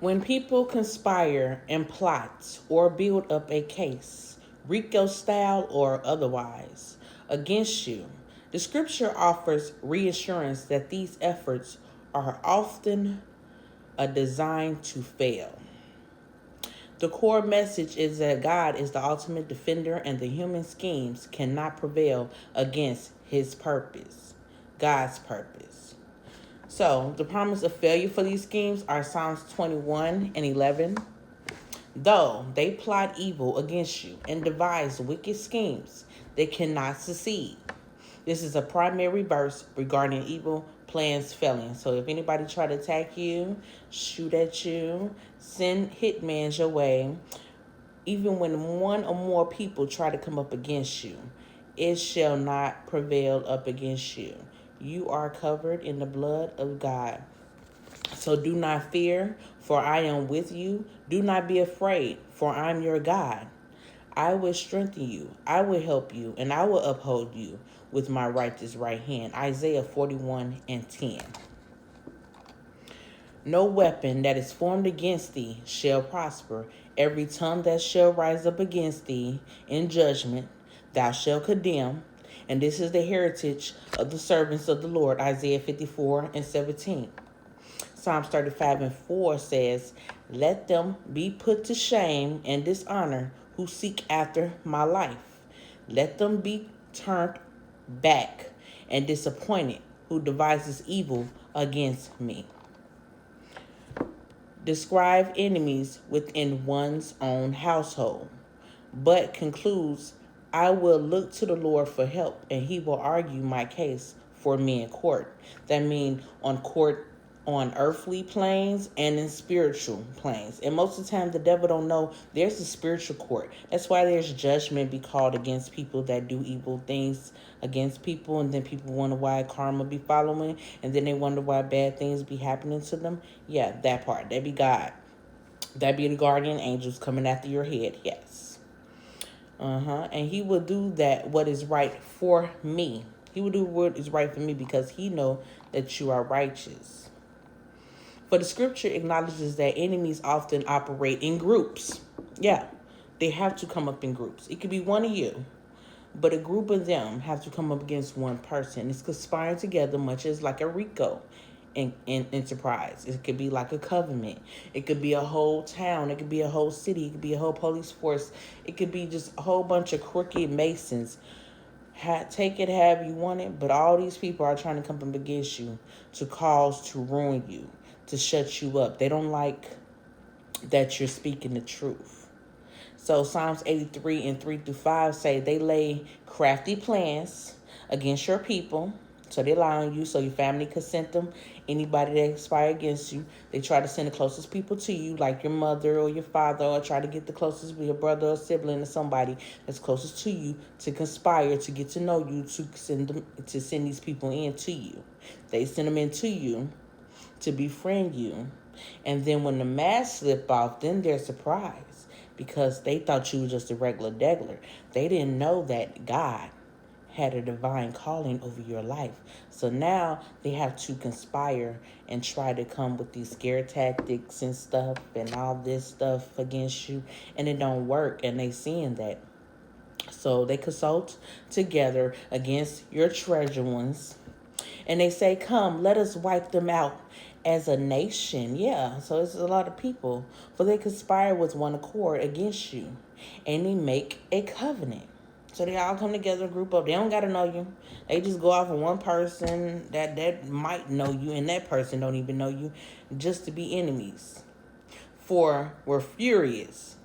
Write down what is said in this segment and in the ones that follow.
When people conspire and plot or build up a case, RICO style or otherwise, against you, the scripture offers reassurance that these efforts are often a design to fail. The core message is that God is the ultimate defender and the human schemes cannot prevail against his purpose, God's purpose. So, the promise of failure for these schemes are Psalms 21 and 11. Though they plot evil against you and devise wicked schemes, they cannot succeed. This is a primary verse regarding evil plans failing. So if anybody try to attack you, shoot at you, send hitmans your way, even when one or more people try to come up against you, it shall not prevail up against you. You are covered in the blood of God. So do not fear, for I am with you. Do not be afraid, for I am your God. I will strengthen you, I will help you, and I will uphold you with my righteous right hand. Isaiah 41 and 10. No weapon that is formed against thee shall prosper. Every tongue that shall rise up against thee in judgment thou shalt condemn. And this is the heritage of the servants of the Lord. Isaiah 54 and 17. Psalms 35 and 4 says, let them be put to shame and dishonor who seek after my life. Let them be turned back and disappointed who devises evil against me. Describe enemies within one's own household, but concludes, I will look to the Lord for help, and he will argue my case for me in court. That means on court, on earthly planes and in spiritual planes. And most of the time the devil don't know there's a spiritual court. That's why there's judgment be called against people that do evil things against people, and then people wonder why karma be following, and then they wonder why bad things be happening to them. Yeah, that part. That be God. That be the guardian angels coming after your head. Yes. And he will do that what is right for me. He will do what is right for me because he know that you are righteous. For the scripture acknowledges that enemies often operate in groups. Yeah, they have to come up in groups. It could be one of you, but a group of them have to come up against one person. It's conspiring together, much as like a RICO in enterprise. It could be like a covenant. It could be a whole town. It could be a whole city. It could be a whole police force. It could be just a whole bunch of crooked masons. Take it however you want it, but all these people are trying to come up against you to cause to ruin you, to shut you up. They don't like that you're speaking the truth. So Psalms 83 and 3-5 say they lay crafty plans against your people. So they lie on you so your family could send them. Anybody that conspire against you, they try to send the closest people to you, like your mother or your father, or try to get the closest with your brother or sibling or somebody that's closest to you to conspire to get to know you, to send these people in to you. They send them into you to befriend you. And then when the mask slip off, then they're surprised because they thought you were just a regular degler. They didn't know that God had a divine calling over your life. So now they have to conspire and try to come with these scare tactics and stuff and all this stuff against you, and it don't work, and they seeing that. So they consult together against your treasure ones, and they say, come, let us wipe them out as a nation. Yeah, so it's a lot of people. For they conspire with one accord against you, and they make a covenant. So they all come together, group up. They don't got to know you. They just go off of one person that might know you, and that person don't even know you, just to be enemies. For we're furious.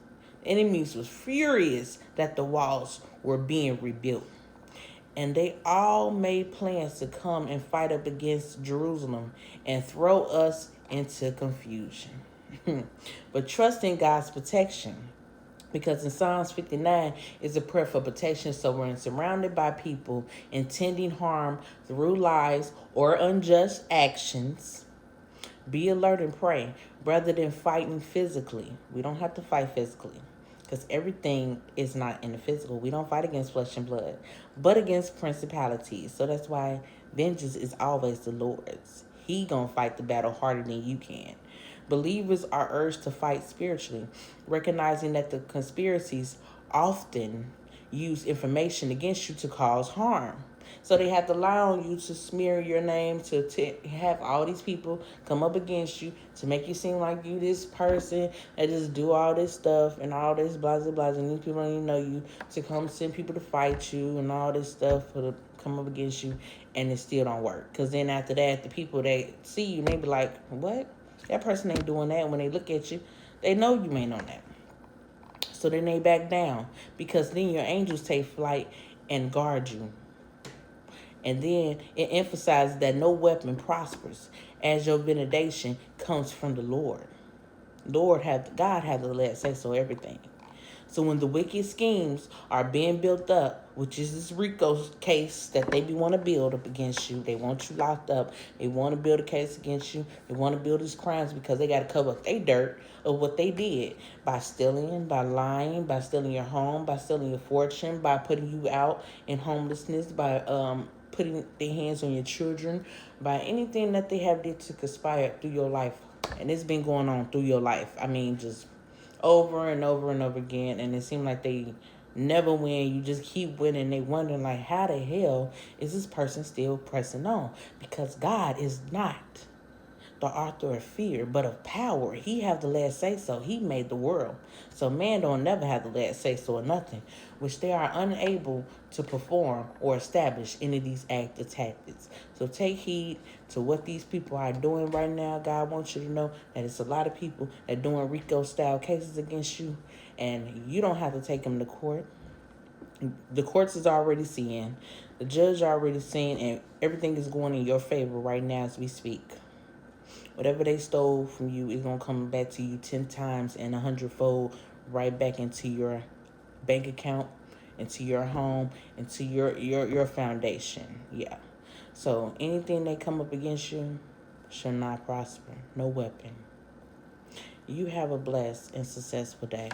Enemies was furious that the walls were being rebuilt. And they all made plans to come and fight up against Jerusalem and throw us into confusion. But trust in God's protection. Because in Psalms 59 is a prayer for protection. So we're surrounded by people intending harm through lies or unjust actions. Be alert and pray rather than fighting physically. We don't have to fight physically because everything is not in the physical. We don't fight against flesh and blood, but against principalities. So that's why vengeance is always the Lord's. He gonna fight the battle harder than you can. Believers are urged to fight spiritually, recognizing that the conspiracies often use information against you to cause harm. So they have to lie on you to smear your name, to have all these people come up against you to make you seem like you this person that just do all this stuff and all this blah blah blah, and these people don't even know you, to come send people to fight you and all this stuff for to come up against you, and it still don't work. Because then after that, the people that see you, they be like, what? That person ain't doing that. When they look at you, they know you ain't on that. So then they back down, because then your angels take flight and guard you. And then it emphasizes that no weapon prospers, as your benediction comes from the Lord. God has the last say so everything. So when the wicked schemes are being built up, which is this RICO case that they want to build up against you, they want you locked up, they want to build a case against you, they want to build these crimes because they got to cover up their dirt of what they did by stealing, by lying, by stealing your home, by stealing your fortune, by putting you out in homelessness, by putting their hands on your children, by anything that they have did to conspire through your life. And it's been going on through your life. I mean, just over and over and over again, and it seemed like they never win. You just keep winning. They wondering like, how the hell is this person still pressing on? Because God is not the author of fear, but of power. He have the last say so. He made the world. So man don't never have the last say so or nothing, which they are unable to perform or establish any of these active tactics. So take heed to what these people are doing right now. God wants you to know that it's a lot of people that doing RICO style cases against you, and you don't have to take them to court. The courts is already seeing, the judge already seeing, and everything is going in your favor right now as we speak. Whatever they stole from you is going to come back to you 10 times and 100-fold right back into your bank account, into your home, into your foundation. Yeah. So anything they come up against you shall not prosper. No weapon. You have a blessed and successful day.